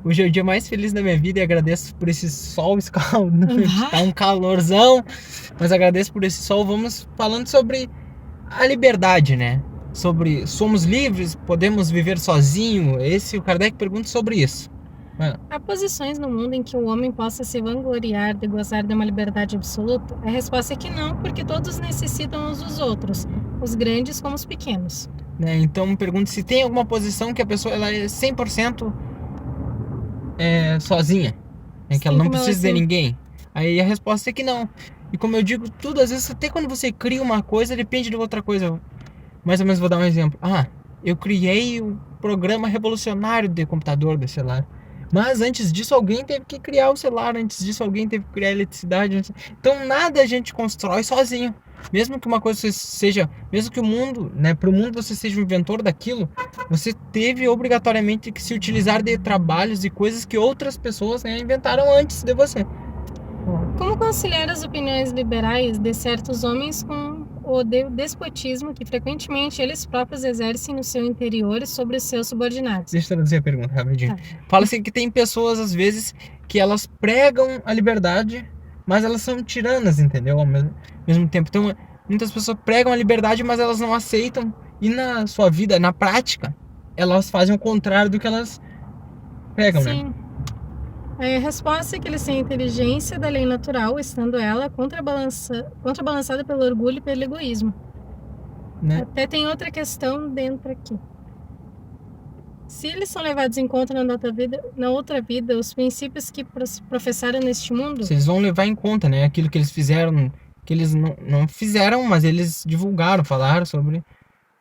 Hoje é o dia mais feliz da minha vida e agradeço por esse sol escaldante. Tá um calorzão, mas agradeço por esse sol. Vamos falando sobre a liberdade, né? Sobre somos livres, podemos viver sozinho. O Kardec pergunta sobre isso. Há posições no mundo em que o homem possa se vangloriar de gozar de uma liberdade absoluta? A resposta é que não, porque todos necessitam uns dos outros, os grandes como os pequenos. Né? Então pergunta se tem alguma posição que a pessoa ela é 100% sozinha, né? Que ela Sim, não como ela precisa de assim, ninguém. Aí a resposta é que não. E como eu digo, tudo às vezes até quando você cria uma coisa depende de outra coisa. Mais ou menos vou dar um exemplo. Eu criei o programa revolucionário de computador, de celular. Mas antes disso alguém teve que criar o celular, antes disso alguém teve que criar a eletricidade. Então nada a gente constrói sozinho. Mesmo que uma coisa seja, mesmo que o mundo, né, para o mundo você seja o inventor daquilo, você teve obrigatoriamente que se utilizar de trabalhos e coisas que outras pessoas, né, inventaram antes de você. como conciliar as opiniões liberais de certos homens com o despotismo que frequentemente eles próprios exercem no seu interior sobre os seus subordinados? Deixa eu traduzir a pergunta rapidinho. Tá. Fala assim que tem pessoas, às vezes, que elas pregam a liberdade, mas elas são tiranas, entendeu? Ao mesmo tempo. Então, muitas pessoas pregam a liberdade, mas elas não aceitam. E na sua vida, na prática, elas fazem o contrário do que elas pregam, né? Sim. A resposta é que eles têm a inteligência da lei natural, estando ela contrabalançada pelo orgulho e pelo egoísmo. Né? Até tem outra questão dentro aqui. Se eles são levados em conta na outra vida, os princípios que professaram neste mundo, Vocês vão levar em conta, né? Aquilo que eles fizeram, que eles não fizeram, mas eles divulgaram, falaram sobre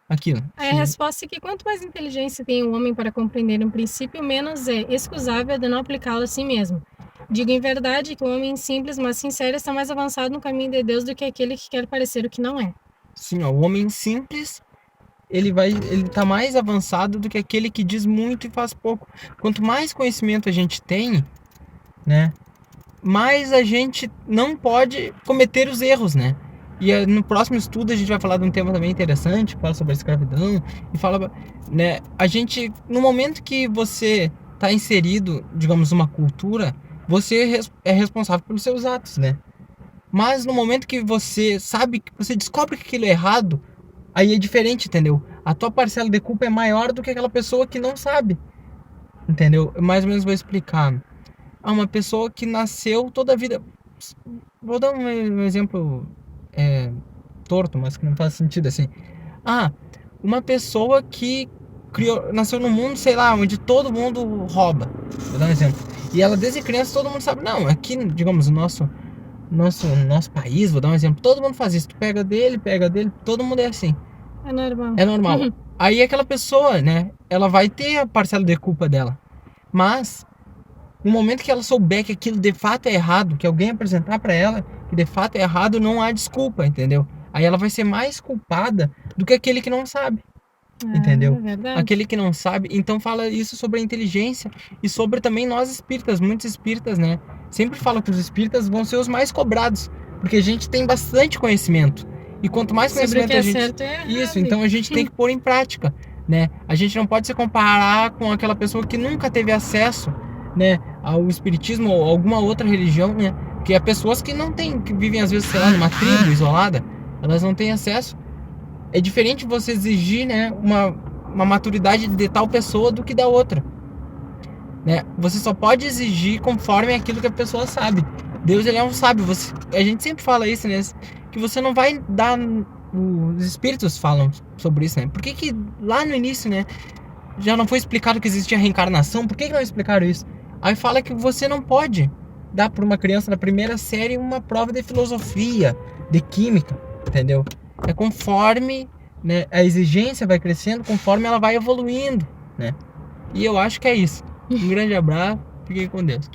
aquilo. a resposta é que quanto mais inteligência tem o homem para compreender um princípio, menos é excusável de não aplicá-lo a si mesmo. Digo em verdade que o homem simples, mas sincero, está mais avançado no caminho de Deus do que aquele que quer parecer o que não é. Sim, ó, o homem simples ele tá mais avançado do que aquele que diz muito e faz pouco. Quanto mais conhecimento a gente tem, né, mais a gente não pode cometer os erros, né? E no próximo estudo a gente vai falar de um tema também interessante, fala sobre a escravidão e fala, né, a gente no momento que você tá inserido, digamos, numa cultura, você é responsável pelos seus atos, né? Mas no momento que você sabe, que você descobre que aquilo é errado, aí é diferente, entendeu? A tua parcela de culpa é maior do que aquela pessoa que não sabe, entendeu? Eu mais ou menos vou explicar. Uma pessoa que nasceu toda a vida. Vou dar um exemplo torto, mas que não faz sentido assim. Uma pessoa que nasceu no mundo, sei lá, onde todo mundo rouba. Vou dar um exemplo. E ela desde criança todo mundo sabe, não, aqui, digamos, nosso país, vou dar um exemplo, todo mundo faz isso. Tu pega dele, todo mundo é assim. É normal. É normal. Aí aquela pessoa, né, ela vai ter a parcela de culpa dela. Mas, no momento que ela souber que aquilo de fato é errado, que alguém apresentar pra ela que de fato é errado, não há desculpa, entendeu? Aí ela vai ser mais culpada do que aquele que não sabe, entendeu? É verdade. Aquele que não sabe. Então fala isso sobre a inteligência e sobre também nós espíritas, muitos espíritas, né? Sempre falam que os espíritas vão ser os mais cobrados, porque a gente tem bastante conhecimento. E quanto mais Sobre o conhecimento que é a gente... certo e errado. Isso, então a gente tem que pôr em prática, né? A gente não pode se comparar com aquela pessoa que nunca teve acesso, né, ao espiritismo ou alguma outra religião, né? Que há pessoas que não têm, que vivem às vezes, sei lá, numa tribo isolada, elas não têm acesso. É diferente você exigir, né, uma maturidade de tal pessoa do que da outra, né? Você só pode exigir conforme aquilo que a pessoa sabe. Deus, ele é um sábio. A gente sempre fala isso, né? Que você não vai dar... Os espíritos falam sobre isso, né? Por que lá no início, né, já não foi explicado que existia reencarnação? Por que não explicaram isso? Aí fala que você não pode dar para uma criança na primeira série uma prova de filosofia, de química, entendeu? É conforme, né, a exigência vai crescendo, conforme ela vai evoluindo, né? E eu acho que é isso. Um grande abraço, fiquem com Deus.